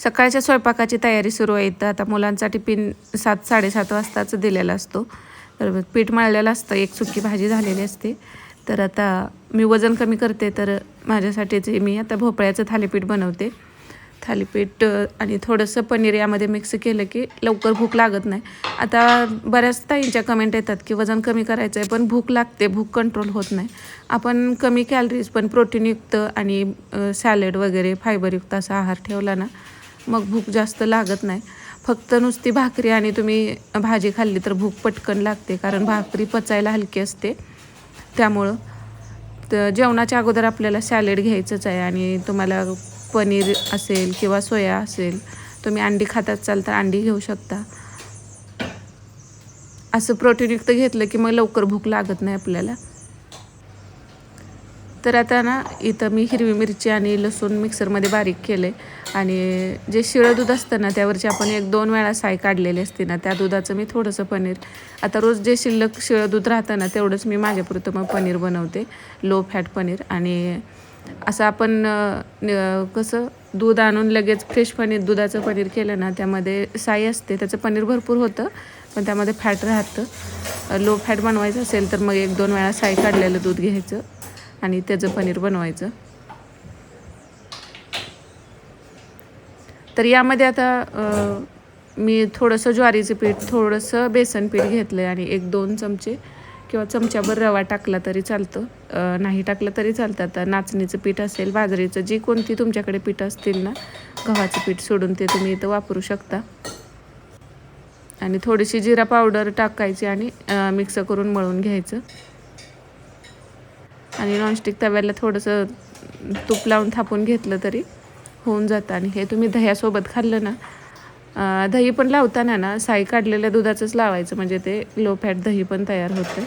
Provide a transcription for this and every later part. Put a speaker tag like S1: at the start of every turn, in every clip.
S1: सकाळच्या स्वयंपाकाची तयारी सुरू आहे. तर आता मुलांचा टिफिन 7-7:30 वाजताच दिलेला असतो. तर पीठ मळलेलं असतं, एक सुकी भाजी झालेली असते. तर आता मी वजन कमी करते, तर माझ्यासाठीच मी आता भोपळ्याचं थालीपीठ बनवते. थालीपीठ आणि थोडंसं पनीर यामध्ये मिक्स केलं की लवकर भूक लागत नाही. आता बऱ्याच ताईंच्या कमेंट येतात की वजन कमी करायचं आहे, पण भूक लागते, भूक कंट्रोल होत नाही. आपण कमी कॅलरीज पण प्रोटीनयुक्त आणि सॅलड वगैरे फायबरयुक्त असा आहार ठेवला ना, मग भूक जास्त लागत नाही. फक्त नुसती भाकरी आणि तुम्ही भाजी खाल्ली तर भूक पटकन लागते, कारण भाकरी पचायला हलकी असते. त्यामुळं तर जेवणाच्या अगोदर आपल्याला सॅलड घ्यायचंच आहे. आणि तुम्हाला पनीर असेल किंवा सोया असेल, तुम्ही अंडी खात असाल तर अंडी घेऊ शकता. असं प्रोटीनयुक्त घेतलं की मग लवकर भूक लागत नाही आपल्याला. तर आता ना इथं मी हिरवी मिरची आणि लसूण मिक्सरमध्ये बारीक केले. आणि जे शिळं दूध असतं ना, त्यावरची आपण 1-2 वेळा साय काढलेली असते ना, त्या दुधाचं मी थोडंसं पनीर, आता रोज जे शिल्लक शिळं दूध राहतं ना, तेवढंच मी माझ्यापुरतं मग पनीर बनवते, लो फॅट पनीर. आणि असं आपण कसं दूध आणून लगेच फ्रेश पनीर, दुधाचं पनीर केलं ना, त्यामध्ये साय असते, त्याचं पनीर भरपूर होतं, पण त्यामध्ये फॅट राहतं. लो फॅट बनवायचं असेल तर मग 1-2 वेळा साय काढलेलं दूध घ्यायचं आणि त्याचं पनीर बनवायचं. तर यामध्ये आता मी थोडंसं ज्वारीचं पीठ, थोडंसं बेसन पीठ घेतलं आहे आणि 1-2 चमचे किंवा चमच्याभर रवा टाकला तरी चालतं, नाही टाकलं तरी चालतं. आता नाचणीचं पीठ असेल, बाजरीचं, जी कोणती तुमच्याकडे पीठ असतील ना, गव्हाचं पीठ सोडून ते तुम्ही इथं वापरू शकता. आणि थोडीशी जिरा पावडर टाकायची आणि मिक्स करून मळून घ्यायचं. आणि नॉनस्टिक तव्याला थोडंसं तूप लावून थापून घेतलं तरी होऊन जातं. आणि हे तुम्ही दह्यासोबत खाल्लं ना, दही पण लावताना ना साई काढलेल्या दुधाचंच लावायचं, म्हणजे ते लो फॅट दही पण तयार होतं.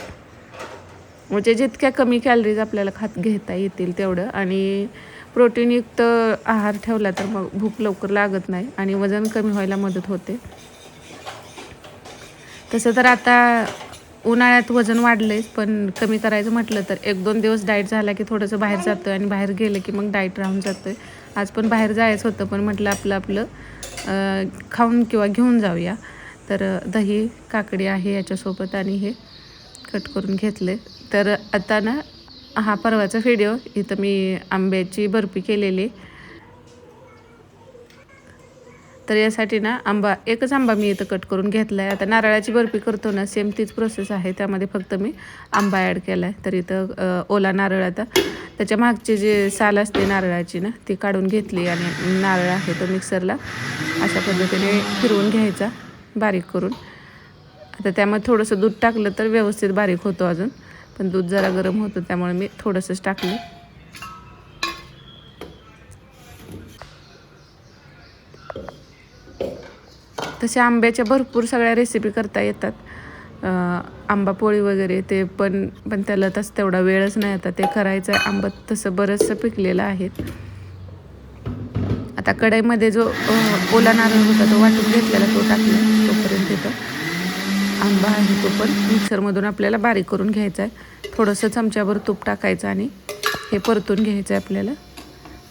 S1: म्हणजे जितक्या कमी कॅलरीज आपल्याला घेता येतील तेवढं. आणि प्रोटीनयुक्त आहार ठेवला तर मग भूक लवकर लागत नाही आणि वजन कमी व्हायला मदत होते. तसं तर आता उन्हाळ्यात वजन वाढलंच, पण कमी करायचं म्हटलं तर 1-2 दिवस डाएट झाला की थोडंसं बाहेर जातो आणि बाहेर गेलं की मग डाएट राहून जातो आहे. आज पण बाहेर जायचं होतं, पण म्हटलं आपलं खाऊन किंवा घेऊन जाऊया. तर दही, काकडी आहे याच्यासोबत आणि हे कट करून घेतले. तर आता ना हा परवाचा व्हिडिओ, इथं मी आंब्याची बर्फी केलेली. तर यासाठी ना एकच आंबा मी इथं कट करून घेतला आहे. आता नारळाची बर्फी करतो ना, सेम तीच प्रोसेस आहे, त्यामध्ये फक्त मी आंबा ॲड केला आहे. तर इथं ओला नारळ, आता त्याच्या मागचे जे साल असते नारळाची ना, ती काढून घेतली आणि नारळ आहे तो मिक्सरला अशा पद्धतीने फिरवून घ्यायचा बारीक करून. आता त्यामध्ये थोडंसं दूध टाकलं तर व्यवस्थित बारीक होतो अजून, पण दूध जरा गरम होतं त्यामुळे मी थोडंसंच टाकलं. तसे आंब्याच्या भरपूर सगळ्या रेसिपी करता येतात. आंबा पोळी वगैरे ते पण त्याला तसं तेवढा वेळच नाही आता ते करायचं आहे. आंबा तसं बरंचसं पिकलेलं आहे. आता कढईमध्ये जो ओला नारळ होता तो वाटून घेतलेला तो टाकला. तोपर्यंत इथं आंबा आहे तो पण मिक्सरमधून आपल्याला बारीक करून घ्यायचा आहे. थोडंसं चमच्याभर तूप टाकायचं आणि हे परतून घ्यायचं आहे आपल्याला.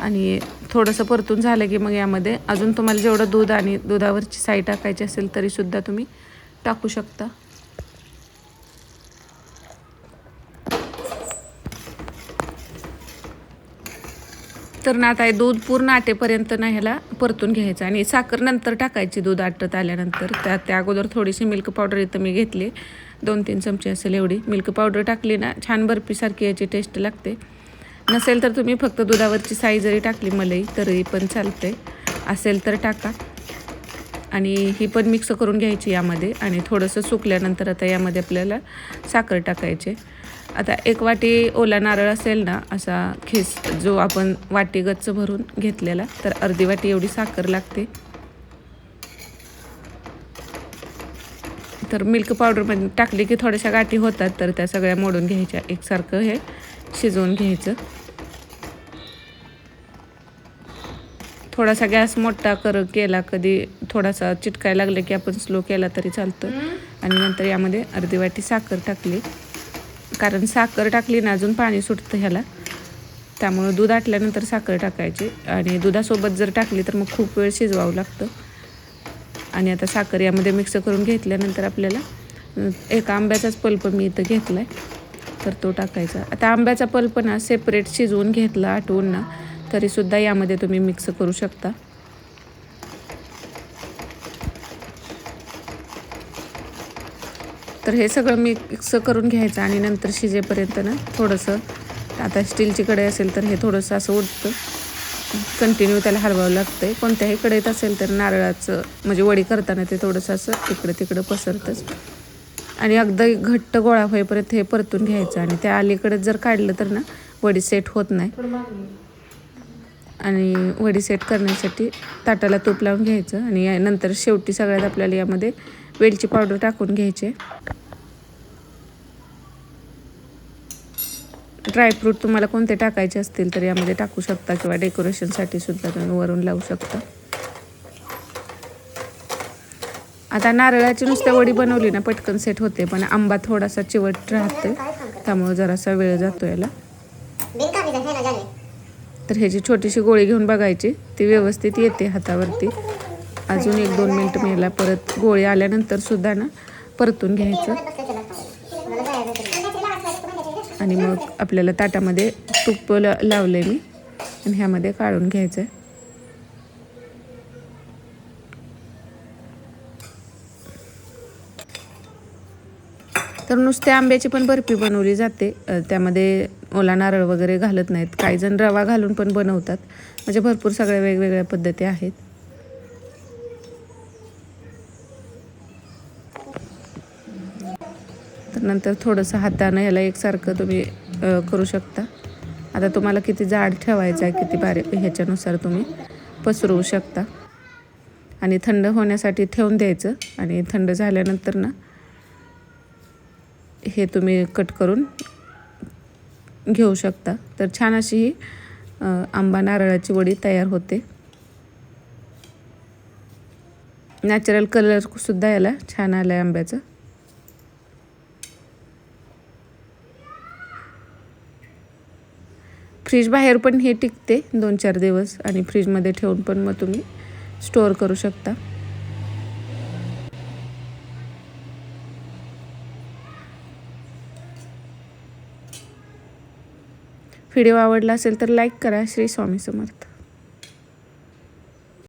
S1: आणि थोडंसं परतून झालं की मग यामध्ये अजून तुम्हाला जेवढं दूध आणि दुधावरची साई टाकायची असेल तरीसुद्धा तुम्ही टाकू शकता. तर ना आता दूध पूर्ण आटेपर्यंत ना ह्याला परतून घ्यायचं आणि साखर नंतर टाकायची दूध आटत आल्यानंतर. त्या अगोदर थोडीशी मिल्क पावडर इथं मी घेतली, 2-3 चमचे असेल एवढी मिल्क पावडर टाकली ना, छान बर्फीसारखी याची टेस्ट लागते. नसेल तर तुम्ही फक्त दुधावरची साई जरी टाकली मलाई तरी पण चालते, असेल तर टाका. आणि ही पण मिक्स करून घ्यायची यामध्ये. आणि थोडंसं सुकल्यानंतर आता यामध्ये आपल्याला साखर टाकायचे. आता 1 वाटी ओला नारळ असेल ना, असा खिस जो आपण वाटी गच्च भरून घेतलेला, तर अर्धी वाटी एवढी साखर लागते. तर मिल्क पावडरमध्ये टाकली की थोड्याशा गाठी होतात, तर त्या सगळ्या मोडून घ्यायच्या. एकसारखं हे शिजवून घ्यायचं. थोडासा गॅस मोठा केला, कधी थोडासा चिटकायला लागलं की आपण स्लो केला तरी चालतं. आणि नंतर यामध्ये अर्धी वाटी साखर टाकली, कारण साखर टाकली ना अजून पाणी सुटतं ह्याला. त्यामुळं दूध आटल्यानंतर साखर टाकायची आणि दुधासोबत जर टाकली तर मग खूप वेळ शिजवावं लागतं. आणि आता साखर यामध्ये मिक्स करून घेतल्यानंतर आपल्याला एक आंब्याचाच पल्प मी इथं घेतला आहे तर तो टाकायचा. आता आंब्याचा पल्प ना सेपरेट शिजवून घेतला आटवून ना तरीसुद्धा यामध्ये तुम्ही मिक्स करू शकता. तर हे सगळं मिक्स करून घ्यायचं आणि नंतर शिजेपर्यंत ना थोडंसं, आता स्टीलची कढई असेल तर हे थोडंसं असं उडतं, कंटिन्यू त्याला हलवावं लागतं. कोणत्याही कढईत असेल तर नारळाचं म्हणजे वडी करताना ते थोडंसं असं इकडं तिकडं पसरतंच. आणि अगदी घट्ट गोळा होईपर्यंत हे परतून घ्यायचं आणि त्या अलीकडे जर काढलं तर ना वडी सेट होत नाही. आणि वडी सेट करण्यासाठी ताटाला तूप लावून घ्यायचं आणि नंतर शेवटी सगळ्यात आपल्याला यामध्ये वेलची पावडर टाकून घ्यायचे. ड्रायफ्रूट तुम्हाला कोणते टाकायचे असतील तर यामध्ये टाकू शकता किंवा डेकोरेशनसाठी सुद्धा तुम्ही वरून लावू शकता. आता नारळाची नुसत्या वडी बनवली ना पटकन सेट होते, पण आंबा थोडासा चिवट राहते त्यामुळे जरासा वेळ जातो याला. तर ह्याची छोटीशी गोळी घेऊन बघायची, ती व्यवस्थित येते हातावरती. अजून 1-2 मिनटं मी याला परत गोळी आल्यानंतर सुद्धा ना परतून घ्यायचं. आणि मग आपल्याला ताटामध्ये तूप लावलं आहे मी आणि ह्यामध्ये काढून घ्यायचं आहे. तर नुसत्या आंब्याची पण बर्फी बनवली जाते, त्यामध्ये ओला नारळ वगैरे घालत नाहीत. काही जण रवा घालून पण बनवतात, म्हणजे भरपूर सगळ्या वेगवेगळ्या पद्धती आहेत. तर नंतर थोडंसं हातानं ह्याला एकसारखं तुम्ही करू शकता. आता तुम्हाला किती जाड ठेवायचं आहे किती बारीक ह्याच्यानुसार तुम्ही पसरवू शकता. आणि थंड होण्यासाठी ठेवून द्यायचं आणि थंड झाल्यानंतर ना हे तुम्ही कट करून घेऊ शकता. तर छान अशी ही आंबा नारळाची वडी तयार होते. नॅचरल कलरसुद्धा याला छान आला आहे आंब्याचा. फ्रीज बाहेर पण हे टिकते 2-4 दिवस आणि फ्रीजमध्ये ठेवून पण मग तुम्ही स्टोअर करू शकता. व्हिडिओ आवडला असेल तर लाईक करा. श्री स्वामी समर्थ.